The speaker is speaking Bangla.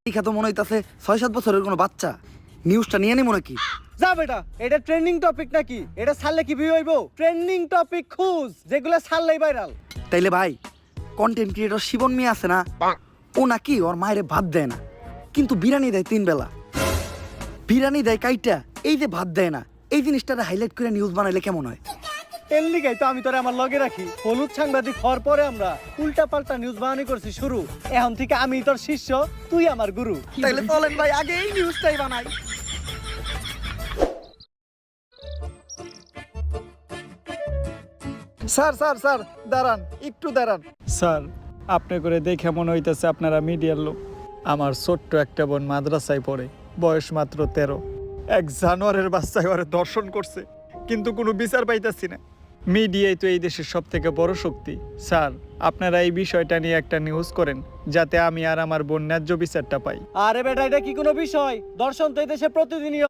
দেখা তো মনে হইতাছে 6-7 বছরের কোনো বাচ্চা। নিউজটা নিয়ে নি মনে কি? যা বেটা, এটা ট্রেন্ডিং টপিক নাকি? এটা ছাড়লে কি ভিউ হইব? ট্রেন্ডিং টপিক খুঁজ যেগুলো ছাড়লেই ভাইরাল। তাইলে ভাই কন্টেন্ট ক্রিয়েটর শিবন মিয়া আছে না, ও নাকি ওর মায়েরে ভাত দেয় না, কিন্তু বিরিয়ানি দেয় 3 বেলা। বিরিয়ানি দেয় কাইটা, এই যে ভাত দেয় না, এই জিনিসটারে হাইলাইট করে নিউজ বানাইলে কেমন হয়? এর লিগাই তো আমি তোরে আমার লগে রাখি। হলুদ সাংবাদিক হওয়ার পরে আমরা উল্টা পাল্টা নিউজ বানানি করছি শুরু। এখন থেকে আমি তোর শিষ্য, তুই আমার গুরু। তাইলে চলেন ভাই আগে এই নিউজটাই বানাই। স্যার স্যার স্যার দাঁড়ান, একটু দাঁড়ান। স্যার, আপনি করে দেখে মনে হইতেছে আপনারা মিডিয়ার লোক। আমার ছোট্ট একটা বোন মাদ্রাসায় পড়ে, বয়স মাত্র 13। এক জানোয়ারের বাচ্চায় ওরে দর্শন করছে, কিন্তু কোনো বিচার পাইতাছি না। মিডিয়াই তো এই দেশের সব থেকে বড় শক্তি। স্যার, আপনারা এই বিষয়টা নিয়ে একটা নিউজ করেন, যাতে আমি আর আমার বোন ন্যায্য বিচারটা পাই। আরে বেটা, এটা কি কোনো বিষয়? দর্শন তো এই দেশে প্রতিদিনই